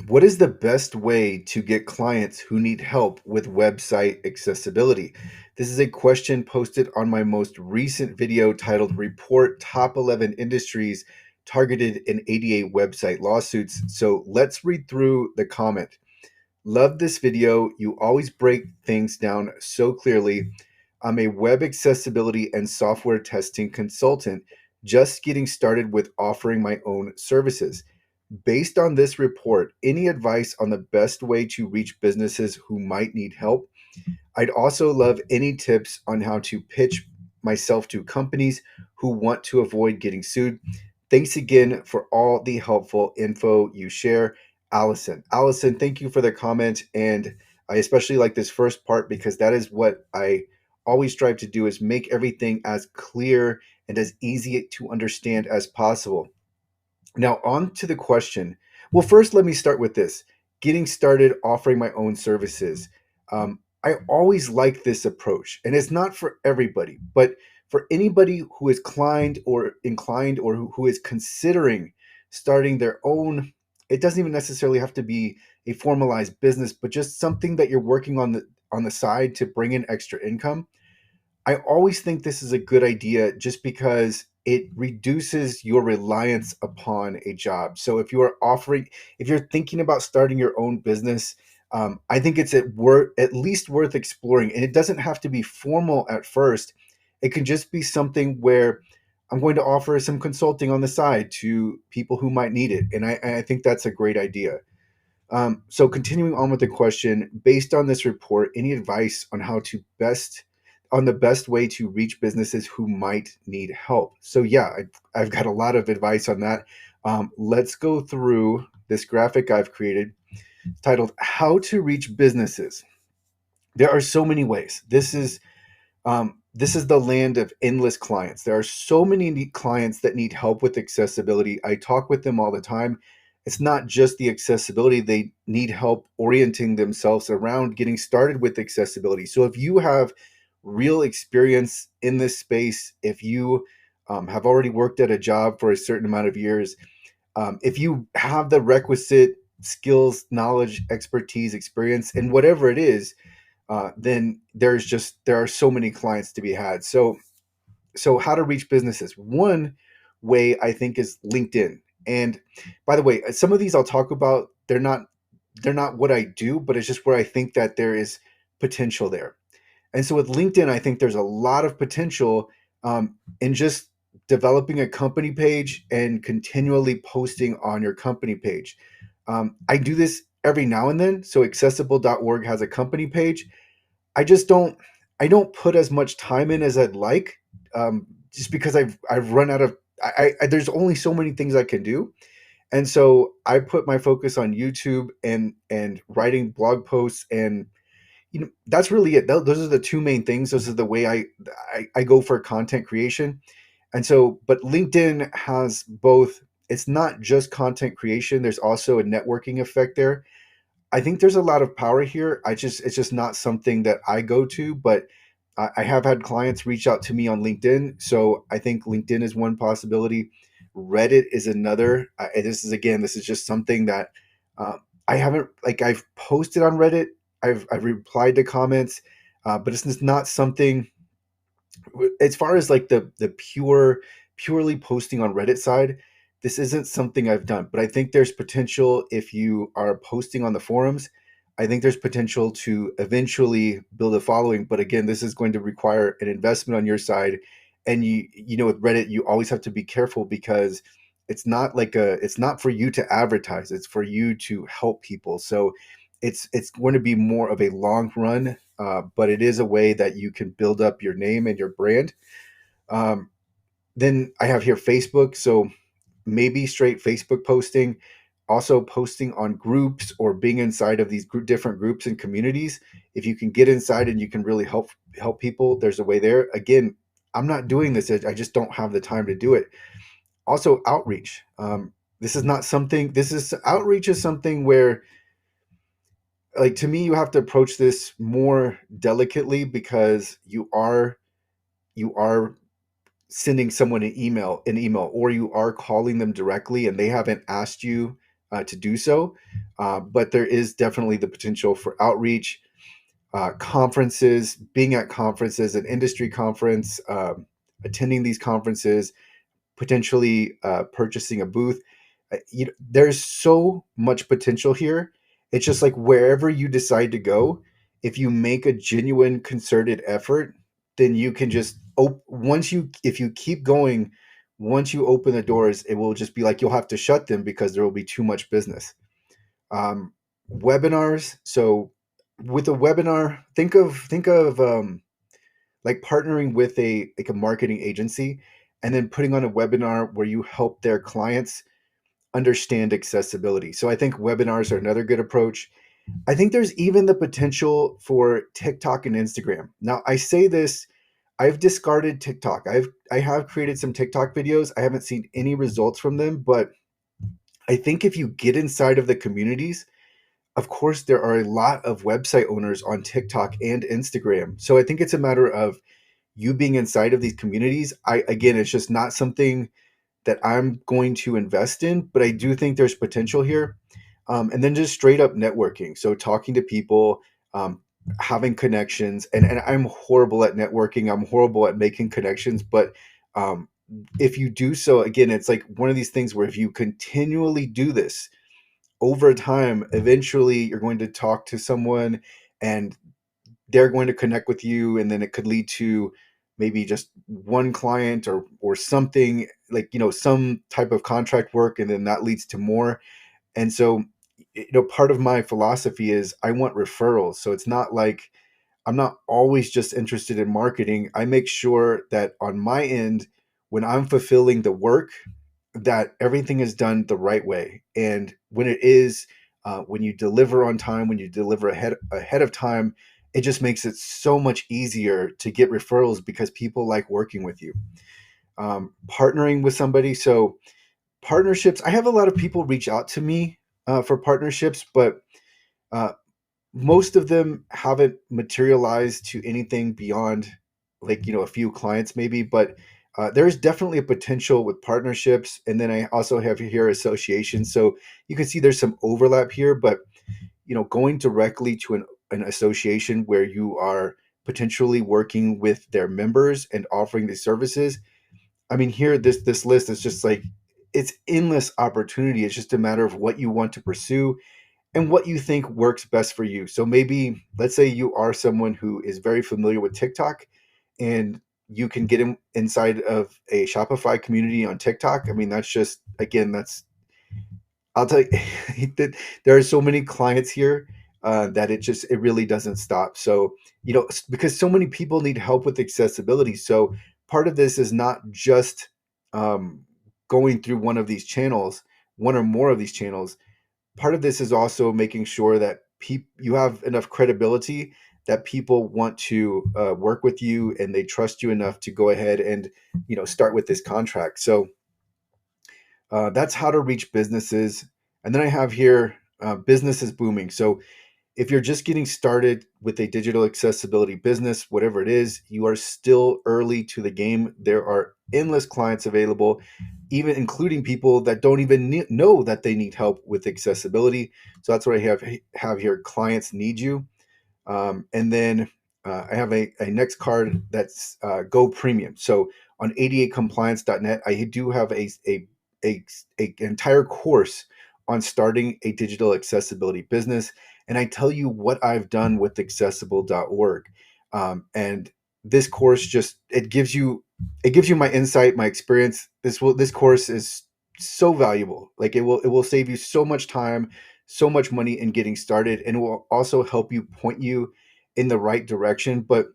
What is the best way to get clients who need help with website accessibility? This is a question posted on my most recent video titled Report Top 11 Industries Targeted in ADA Website Lawsuits. So let's read through the comment. Love this video. You always break things down so clearly. I'm a web accessibility and software testing consultant, just getting started with offering my own services. Based on this report, any advice on the best way to reach businesses who might need help? I'd also love any tips on how to pitch myself to companies who want to avoid getting sued. Thanks again for all the helpful info you share, Allison. Allison, thank you for the comment. And I especially like this first part because that is what I always strive to do is make everything as clear and as easy to understand as possible. Now, on to the question. Well, first, let me start with this getting started offering my own services. I always like this approach, and it's not for everybody, but for anybody who is inclined or who is considering starting their own, it doesn't even necessarily have to be a formalized business, but just something that you're working on the side to bring in extra income. I always think this is a good idea just because it reduces your reliance upon a job. So if you're thinking about starting your own business, I think it's at least worth exploring. And it doesn't have to be formal at first. It can just be something where I'm going to offer some consulting on the side to people who might need it. And I think that's a great idea. So continuing on with the question, based on this report, any advice on the best way to reach businesses who might need help? So yeah, I've got a lot of advice on that. Let's go through this graphic I've created titled "How to Reach Businesses." There are so many ways. This is the land of endless clients. There are so many clients that need help with accessibility. I talk with them all the time. It's not just the accessibility, they need help orienting themselves around getting started with accessibility. So if you have real experience in this space, if you have already worked at a job for a certain amount of years, if you have the requisite skills, knowledge, expertise, experience, and whatever it is, then there are so many clients to be had. So how to reach businesses? One way I think is LinkedIn. And by the way, some of these I'll talk about. They're not what I do, but it's just where I think that there is potential there. And so with LinkedIn, I think there's a lot of potential in just developing a company page and continually posting on your company page. I do this every now and then. So accessible.org has a company page. I just don't I don't put as much time in as I'd like, just because I've run out of there's only so many things I can do, and so I put my focus on YouTube and writing blog posts, and that's really it. Those are the two main things. Those are the way I go for content creation, and so but LinkedIn has both. It's not just content creation. There's also a networking effect there. I think there's a lot of power here. It's just not something that I go to, but I have had clients reach out to me on LinkedIn. So I think LinkedIn is one possibility. Reddit is another. This is just something that I haven't like I've posted on Reddit. I've replied to comments, but it's just not something as far as like the purely posting on Reddit side, this isn't something I've done, but I think there's potential if you are posting on the forums. I think there's potential to eventually build a following, but again, this is going to require an investment on your side. And you know with Reddit, you always have to be careful because it's not for you to advertise, it's for you to help people. So it's going to be more of a long run, but it is a way that you can build up your name and your brand. Um, then I have here Facebook. So maybe straight Facebook posting, also posting on groups or being inside of these different groups and communities. If you can get inside and you can really help people, there's a way there. Again, I'm not doing this. I just don't have the time to do it. Also, outreach. This is not something. This is outreach is something where, like to me, you have to approach this more delicately because you are sending someone an email, or you are calling them directly and they haven't asked you. to do so. But there is definitely the potential for outreach, conferences, being at conferences, an industry conference, attending these conferences, potentially purchasing a booth. There's so much potential here. It's just like wherever you decide to go, if you make a genuine concerted effort, then you can just once you if you keep going, once you open the doors, it will just be like you'll have to shut them because there will be too much business. um, Webinars. So with a webinar, think of like partnering with a marketing agency and then putting on a webinar where you help their clients understand accessibility. So I think webinars are another good approach. I think there's even the potential for TikTok and Instagram. Now I say this, I've discarded TikTok. I have created some TikTok videos. I haven't seen any results from them, but I think if you get inside of the communities, of course, there are a lot of website owners on TikTok and Instagram. So I think it's a matter of you being inside of these communities. Again, it's just not something that I'm going to invest in, but I do think there's potential here. And then just straight up networking. So talking to people, having connections, and I'm horrible at networking. I'm horrible at making connections, but um, if you do so, again, it's like one of these things where if you continually do this, over time, eventually you're going to talk to someone and they're going to connect with you. And then it could lead to maybe just one client or something like, some type of contract work. And then that leads to more. And so, part of my philosophy is I want referrals. So it's not like I'm not always just interested in marketing. I make sure that on my end, when I'm fulfilling the work, that everything is done the right way. And when it is, when you deliver on time, when you deliver ahead of time, it just makes it so much easier to get referrals because people like working with you. Partnering with somebody. So partnerships, I have a lot of people reach out to me for partnerships, but uh, most of them haven't materialized to anything beyond like a few clients maybe, but there's definitely a potential with partnerships. And then I also have here associations, so you can see there's some overlap here, but going directly to an association where you are potentially working with their members and offering these services. I mean, here this list is just like it's endless opportunity. It's just a matter of what you want to pursue and what you think works best for you. So maybe let's say you are someone who is very familiar with TikTok and you can get inside of a Shopify community on TikTok. I mean, that's just again, that's I'll tell you that there are so many clients here that it really doesn't stop. So because so many people need help with accessibility. So part of this is not just um, going through one of these channels, one or more of these channels. Part of this is also making sure that you have enough credibility that people want to work with you and they trust you enough to go ahead and start with this contract. So that's how to reach businesses. And then I have here business is booming. So if you're just getting started with a digital accessibility business, whatever it is, you are still early to the game. There are endless clients available, even including people that don't even know that they need help with accessibility. So that's what I have here. Clients need you. And then I have a next card that's Go Premium. So on 88compliance.net, I do have a entire course on starting a digital accessibility business. And I tell you what I've done with accessible.org. And this course just it gives you my insight, my experience. This course is so valuable. Like it will save you so much time, so much money in getting started, and it will also help you point you in the right direction. But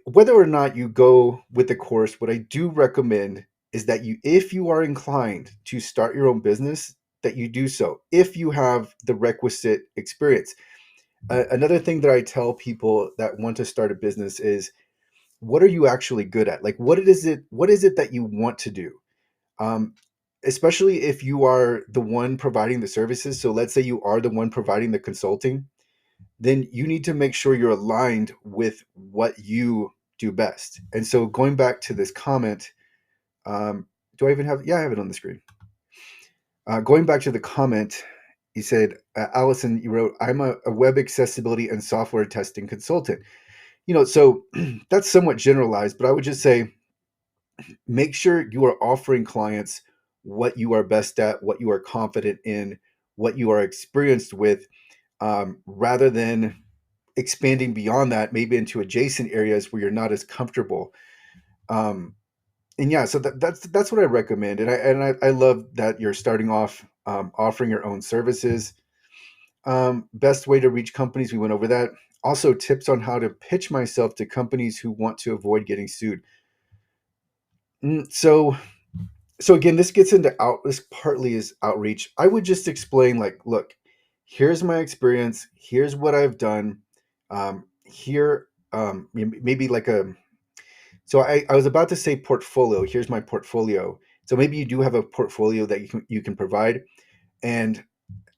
whether or not you go with the course, what I do recommend is that if you are inclined to start your own business, that you do so if you have the requisite experience. Another thing that I tell people that want to start a business is, what are you actually good at? Like, what is it that you want to do? um, Especially if you are the one providing the services. So let's say you are the one providing the consulting, then you need to make sure you're aligned with what you do best. And so going back to this comment, do I even have, yeah, I have it on the screen. Going back to the comment, you said, Allison, you wrote, I'm a web accessibility and software testing consultant. So that's somewhat generalized, but I would just say make sure you are offering clients what you are best at, what you are confident in, what you are experienced with, rather than expanding beyond that, maybe into adjacent areas where you're not as comfortable. Um, and yeah, so that's what I recommend. And I love that you're starting off offering your own services. Best way to reach companies, we went over that. Also, tips on how to pitch myself to companies who want to avoid getting sued. So again, this gets into this partly is outreach. I would just explain, like, look, here's my experience, here's what I've done. Here maybe like a so I was about to say portfolio. Here's my portfolio. So maybe you do have a portfolio that you can provide. And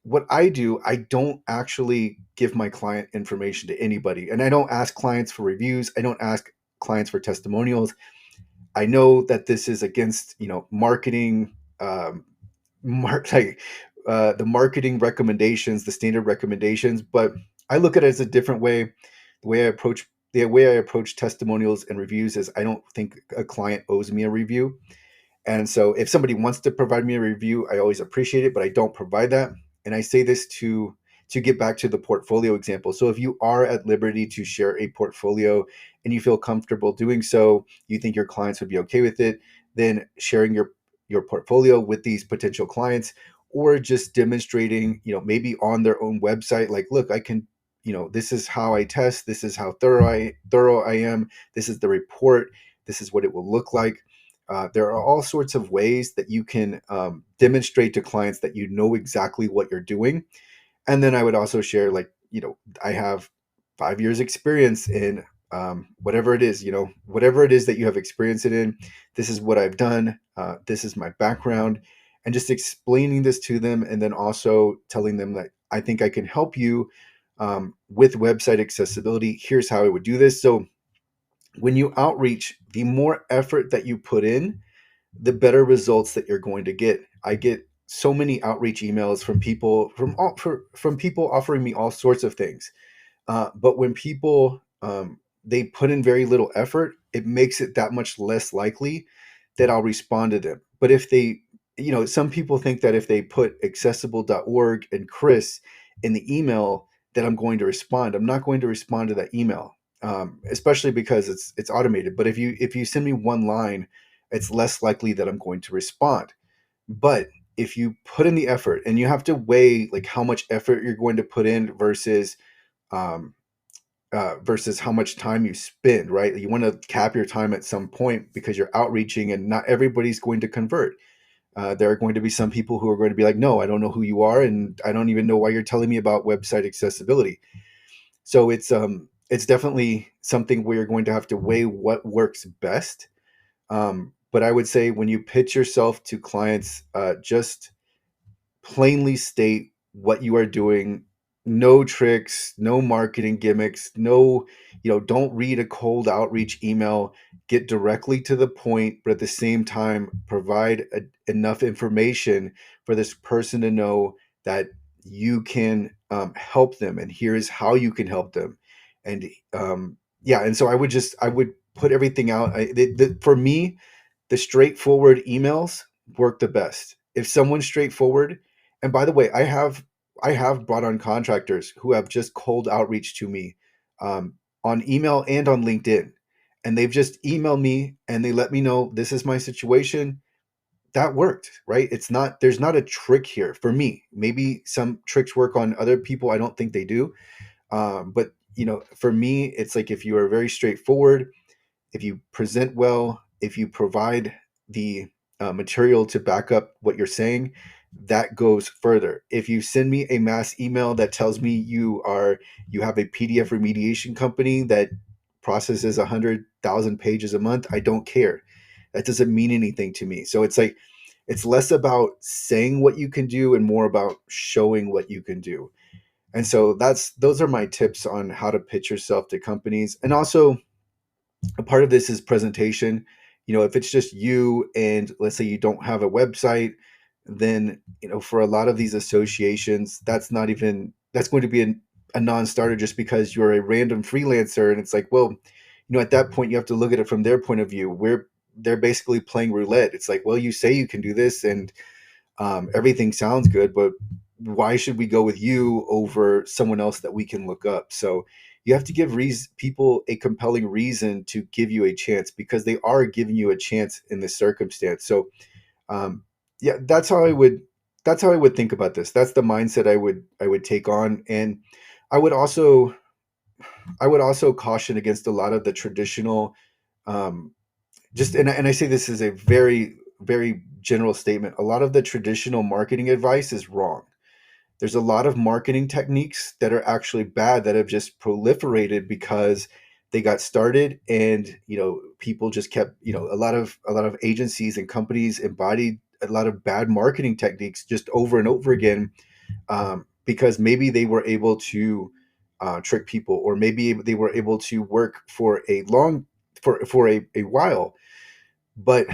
what I do, I don't actually give my client information to anybody, and I don't ask clients for reviews, I don't ask clients for testimonials. I know that this is against, marketing, like the marketing recommendations, the standard recommendations. But I look at it as a different way. The way I approach testimonials and reviews is I don't think a client owes me a review. And so if somebody wants to provide me a review, I always appreciate it, but I don't provide that. And I say this to get back to the portfolio example. So if you are at liberty to share a portfolio and you feel comfortable doing so, you think your clients would be okay with it, then sharing your portfolio with these potential clients, or just demonstrating, maybe on their own website, like, look, I can, this is how I test, this is how thorough I am, this is the report, this is what it will look like. There are all sorts of ways that you can demonstrate to clients that you know exactly what you're doing. And then I would also share, like, I have 5 years experience in whatever it is, whatever it is that you have experience in. This is what I've done. This is my background. And just explaining this to them, and then also telling them that I think I can help you with website accessibility. Here's how I would do this. So when you outreach, the more effort that you put in, the better results that you're going to get. I get so many outreach emails from people from people offering me all sorts of things. But when people they put in very little effort, it makes it that much less likely that I'll respond to them. But if they, some people think that if they put accessible.org and Kris in the email, that I'm going to respond. I'm not going to respond to that email, especially because it's automated. But if you send me one line, it's less likely that I'm going to respond. But if you put in the effort, and you have to weigh, like, how much effort you're going to put in um, versus how much time you spend, right? You want to cap your time at some point because you're outreaching, and not everybody's going to convert. There are going to be some people who are going to be like, no, I don't know who you are, and I don't even know why you're telling me about website accessibility. So it's definitely something where you're going to have to weigh what works best. But I would say when you pitch yourself to clients, just plainly state what you are doing. No tricks, no marketing gimmicks, no, don't read a cold outreach email. Get directly to the point, but at the same time, provide enough information for this person to know that you can help them, and here's how you can help them. And yeah, and so I would put everything out. For me, the straightforward emails work the best. If someone's straightforward, and by the way, I have brought on contractors who have just cold outreach to me on email and on LinkedIn, and they've just emailed me and they let me know this is my situation. That worked, right? There's not a trick here for me. Maybe some tricks work on other people. I don't think they do. But for me, it's like, if you are very straightforward, if you present well, if you provide the material to back up what you're saying, that goes further. If you send me a mass email that tells me you have a PDF remediation company that processes 100,000 pages a month, I don't care. That doesn't mean anything to me. So it's like, it's less about saying what you can do and more about showing what you can do. And so those are my tips on how to pitch yourself to companies. And also, a part of this is presentation. If it's just you, and let's say you don't have a website, then for a lot of these associations, that's going to be a non-starter just because you're a random freelancer. And it's like, well, at that point you have to look at it from their point of view, where they're basically playing roulette. It's like, well, you say you can do this, and everything sounds good, but why should we go with you over someone else that we can look up? So you have to give people a compelling reason to give you a chance, because they are giving you a chance in this circumstance. So um, yeah, that's how I would think about this. That's the mindset I would take on. And I would also I would also caution against a lot of the traditional, um, and I say this is a very, very general statement. A lot of the traditional marketing advice is wrong. There's a lot of marketing techniques that are actually bad, that have just proliferated because they got started, and people just kept, a lot of agencies and companies embodied a lot of bad marketing techniques just over and over again, because maybe they were able to trick people, or maybe they were able to work for a while. But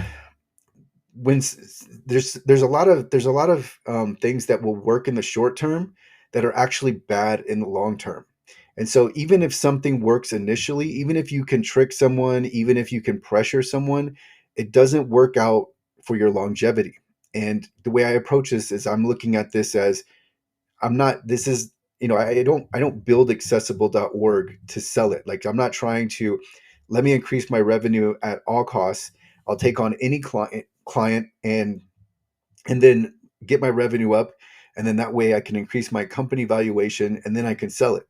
there's a lot of things that will work in the short term that are actually bad in the long term. And so even if something works initially, even if you can trick someone, even if you can pressure someone, it doesn't work out for your longevity. And the way I approach this is, I'm looking at this as, I'm not this is I don't build accessible.org to sell it. Like, I'm not trying to, let me increase my revenue at all costs. I'll take on any client, and then get my revenue up, and then that way I can increase my company valuation, and then I can sell it.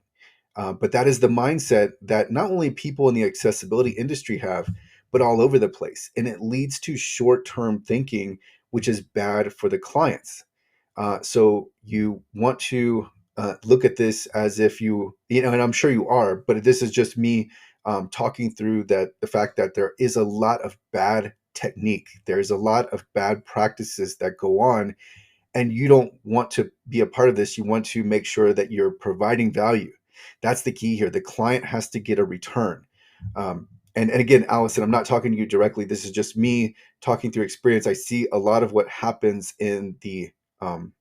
But that is the mindset that not only people in the accessibility industry have, but all over the place, and it leads to short-term thinking, which is bad for the clients. So you want to look at this as if and I'm sure you are, but this is just me talking through the fact that there is a lot of bad technique. There's a lot of bad practices that go on, and you don't want to be a part of this. You want to make sure that you're providing value. That's the key here. The client has to get a return. And again, Allison, I'm not talking to you directly. This is just me talking through experience. I see a lot of what happens in the um,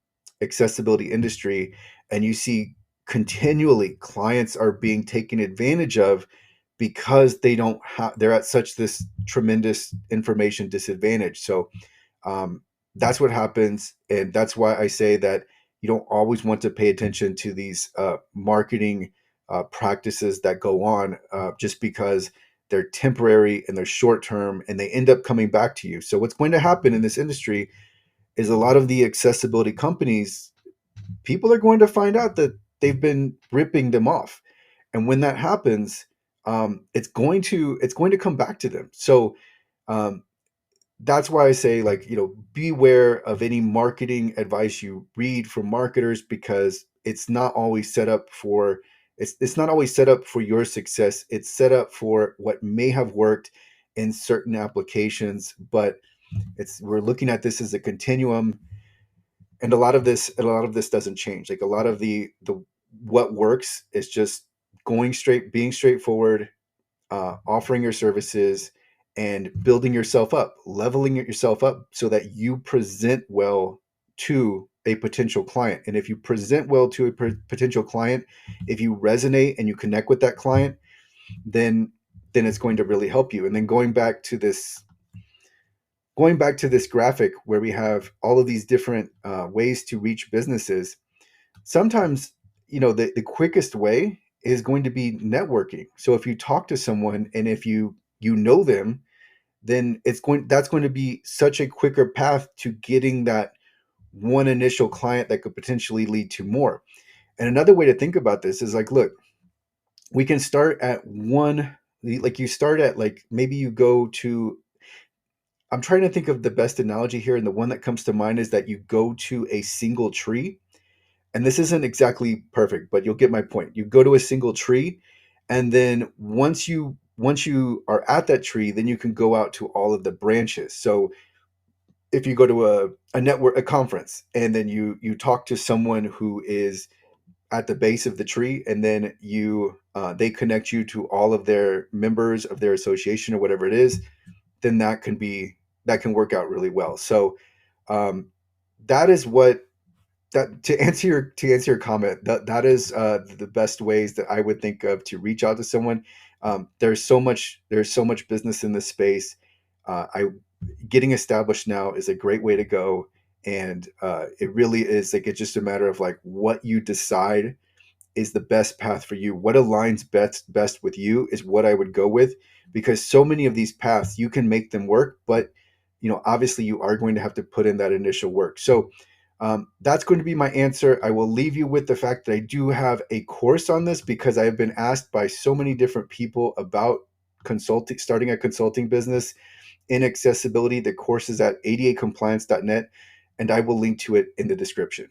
accessibility industry, and you see continually clients are being taken advantage of because they're at such this tremendous information disadvantage. So um, that's what happens, and that's why I say that you don't always want to pay attention to these marketing practices that go on, just because they're temporary and they're short term, and they end up coming back to you. So what's going to happen in this industry is, a lot of the accessibility companies, people are going to find out that they've been ripping them off, and when that happens, it's going to come back to them. So um, that's why I say, like, beware of any marketing advice you read from marketers, because it's not always set up for your success. It's set up for what may have worked in certain applications, but we're looking at this as a continuum, and a lot of this doesn't change. Like, a lot of the what works is just being straightforward, offering your services, and building yourself up, leveling yourself up, so that you present well to a potential client. And if you present well to a potential client, if you resonate and you connect with that client, then it's going to really help you. And then going back to this graphic where we have all of these different ways to reach businesses. Sometimes, the quickest way is going to be networking. So if you talk to someone, and if you know them, then that's going to be such a quicker path to getting that one initial client that could potentially lead to more. And another way to think about this is, like, look, we can start at one. Like, you start at, like, maybe you go to, I'm trying to think of the best analogy here, and the one that comes to mind is that you go to a single tree. And this isn't exactly perfect, but you'll get my point. You go to a single tree, and then once you are at that tree, then you can go out to all of the branches. So if you go to a conference, and then you talk to someone who is at the base of the tree, and then they connect you to all of their members of their association, or whatever it is, then that can work out really well. So um, that is what that to answer your comment, that is the best ways that I would think of to reach out to someone. There's so much business in this space. I Getting established now is a great way to go, and it really is like it's just a matter of like what you decide is the best path for you. What aligns best with you is what I would go with, because so many of these paths you can make them work, but obviously you are going to have to put in that initial work. So that's going to be my answer. I will leave you with the fact that I do have a course on this because I have been asked by so many different people about starting a consulting business in accessibility. The course is at adacompliance.net, and I will link to it in the description.